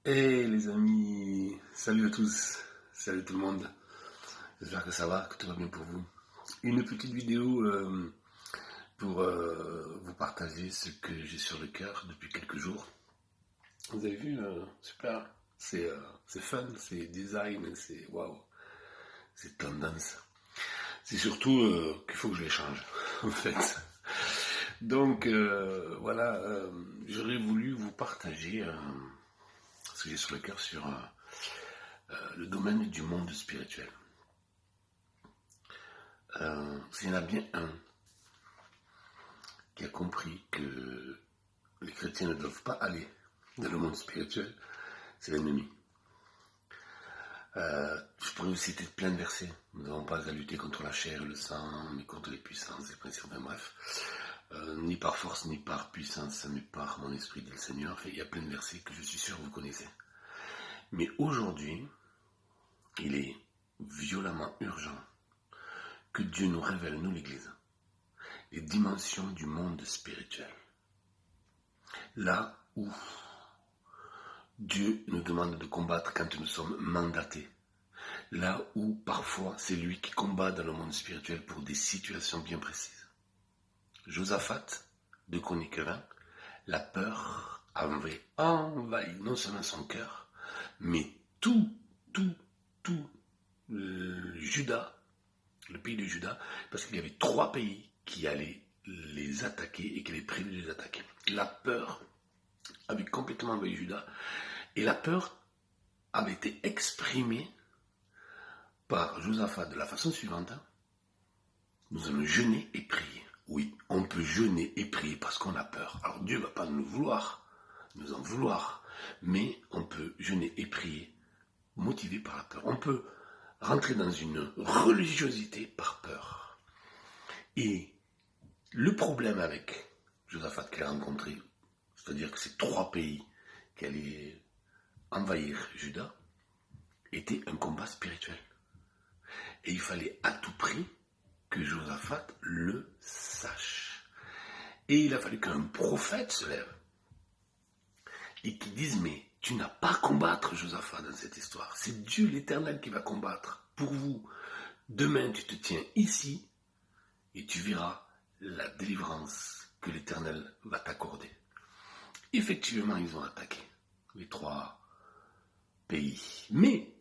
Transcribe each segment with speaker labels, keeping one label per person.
Speaker 1: Hey les amis, salut à tous, salut tout le monde, j'espère que ça va, que tout va bien pour vous. Une petite vidéo pour vous partager ce que j'ai sur le cœur depuis quelques jours. Vous avez vu, super, c'est fun, c'est design, c'est waouh, c'est tendance. C'est surtout qu'il faut que je les change, en fait. Donc voilà, j'aurais voulu vous partager ce que j'ai sur le cœur sur le domaine du monde spirituel. S'il y en a bien un qui a compris que les chrétiens ne doivent pas aller dans le monde spirituel, c'est l'ennemi. Je pourrais vous citer plein de versets. Nous n'avons pas à lutter contre la chair et le sang, mais contre les puissances et principes, bref. Ni par force, ni par puissance, mais par mon esprit, dit le Seigneur. Il y a plein de versets que je suis sûr que vous connaissez. Mais aujourd'hui, il est violemment urgent que Dieu nous révèle, nous l'Église, les dimensions du monde spirituel. Là où Dieu nous demande de combattre quand nous sommes mandatés. Là où parfois c'est lui qui combat dans le monde spirituel pour des situations bien précises. Josaphat, de Chroniques 20, la peur avait envahi non seulement son cœur, mais tout Juda, le pays de Juda, parce qu'il y avait 3 pays qui allaient les attaquer et qui avaient prévu de les attaquer. La peur avait complètement envahi Juda, et la peur avait été exprimée par Josaphat de la façon suivante. Nous allons jeûner et prier. Oui, on peut jeûner et prier parce qu'on a peur. Alors Dieu ne va pas nous en vouloir, mais on peut jeûner et prier motivé par la peur. On peut rentrer dans une religiosité par peur. Et le problème avec Josaphat qu'il a rencontré, c'est-à-dire que ces 3 pays qui allaient envahir Juda, était un combat spirituel. Et il fallait à tout prix que Josaphat le sache. Et il a fallu qu'un prophète se lève et qui dise, mais tu n'as pas à combattre, Josaphat, dans cette histoire. C'est Dieu l'Éternel qui va combattre pour vous. Demain, tu te tiens ici et tu verras la délivrance que l'Éternel va t'accorder. Effectivement, ils ont attaqué les 3 pays. Mais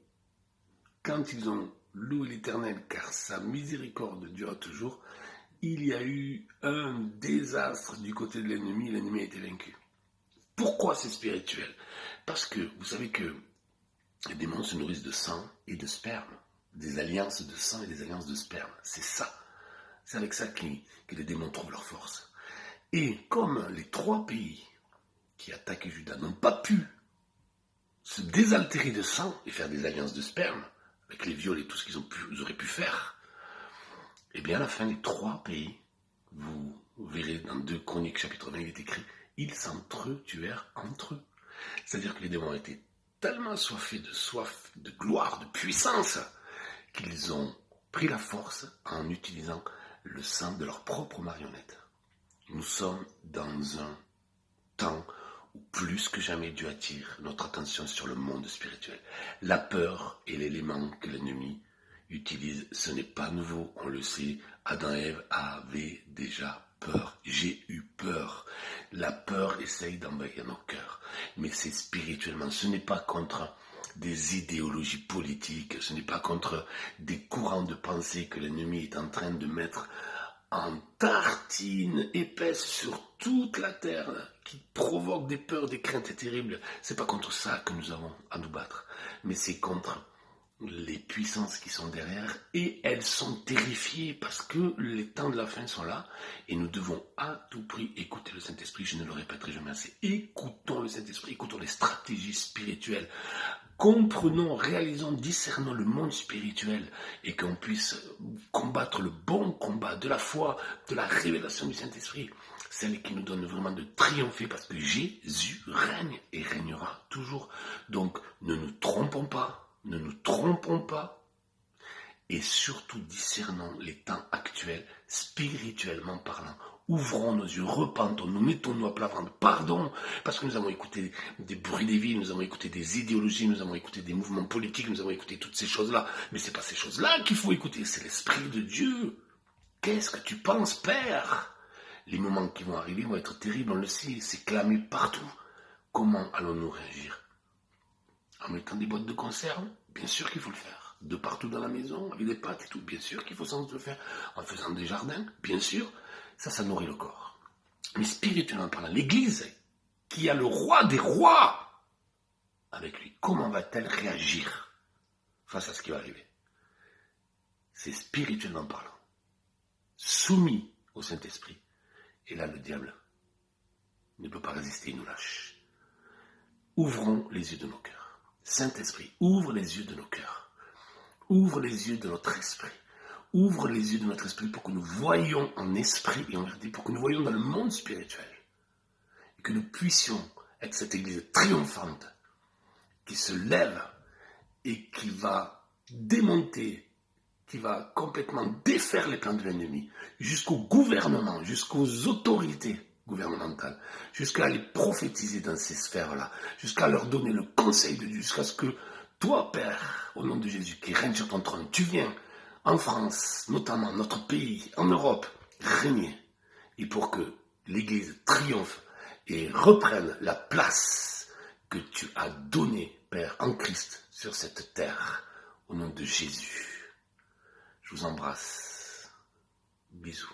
Speaker 1: quand ils ont loué l'Éternel, car sa miséricorde dure toujours, il y a eu un désastre du côté de l'ennemi, l'ennemi a été vaincu. Pourquoi c'est spirituel? Parce que vous savez que les démons se nourrissent de sang et de sperme, des alliances de sang et des alliances de sperme. C'est ça. C'est avec ça que les démons trouvent leur force. Et comme les 3 pays qui attaquaient Juda n'ont pas pu se désaltérer de sang et faire des alliances de sperme, avec les viols et tout ce qu'ils auraient pu faire, et bien à la fin, les 3 pays, vous verrez dans 2 Chroniques chapitre 20, il est écrit, ils s'entretuèrent entre eux. C'est-à-dire que les démons étaient tellement soif de gloire, de puissance, qu'ils ont pris la force en utilisant le sang de leur propre marionnette. Nous sommes dans un temps où plus que jamais Dieu attire notre attention sur le monde spirituel. La peur est l'élément que l'ennemi utilise. Ce n'est pas nouveau, on le sait. Adam et Ève avaient déjà peur. J'ai eu peur. La peur essaye d'envahir nos cœurs. Mais c'est spirituellement. Ce n'est pas contre des idéologies politiques. Ce n'est pas contre des courants de pensée que l'ennemi est en train de mettre en tartine épaisse sur toute la terre, qui provoque des peurs, des craintes terribles. C'est pas contre ça que nous avons à nous battre, mais c'est contre les puissances qui sont derrière, et elles sont terrifiées parce que les temps de la fin sont là, et nous devons à tout prix écouter le Saint-Esprit. Je ne le répéterai jamais assez. Écoutons le Saint-Esprit, écoutons les stratégies spirituelles. Comprenons, réalisons, discernons le monde spirituel et qu'on puisse combattre le bon combat de la foi, de la révélation du Saint-Esprit, celle qui nous donne vraiment de triompher parce que Jésus règne et régnera toujours. Donc ne nous trompons pas et surtout discernons les temps actuels spirituellement parlant Ouvrons nos yeux, repentons, nous mettons-nous à plat ventre, pardon, parce que nous avons écouté des bruits des villes, nous avons écouté des idéologies, nous avons écouté des mouvements politiques, nous avons écouté toutes ces choses-là. Mais c'est pas ces choses-là qu'il faut écouter, c'est l'Esprit de Dieu. Qu'est-ce que tu penses, Père? Les moments qui vont arriver vont être terribles, on le sait, c'est clamé partout. Comment allons-nous réagir? En mettant des boîtes de conserve? Bien sûr qu'il faut le faire. De partout dans la maison, avec des pâtes et tout, bien sûr qu'il faut sans doute le faire. En faisant des jardins, bien sûr. Ça nourrit le corps. Mais spirituellement parlant, l'Église, qui a le roi des rois avec lui, comment va-t-elle réagir face à ce qui va arriver? C'est spirituellement parlant. Soumis au Saint-Esprit. Et là, le diable ne peut pas résister, il nous lâche. Ouvrons les yeux de nos cœurs. Saint-Esprit, ouvre les yeux de nos cœurs. Ouvre les yeux de notre esprit. Ouvre les yeux de notre esprit pour que nous voyions en esprit et en vérité, pour que nous voyions dans le monde spirituel. Et que nous puissions être cette église triomphante qui se lève et qui va démonter, qui va complètement défaire les plans de l'ennemi, jusqu'au gouvernement, jusqu'aux autorités gouvernementales, jusqu'à les prophétiser dans ces sphères-là, jusqu'à leur donner le conseil de Dieu, jusqu'à ce que toi, Père, au nom de Jésus, qui règne sur ton trône, tu viens en France, notamment notre pays, en Europe, régner. Et pour que l'Église triomphe et reprenne la place que tu as donnée, Père, en Christ, sur cette terre, au nom de Jésus. Je vous embrasse. Bisous.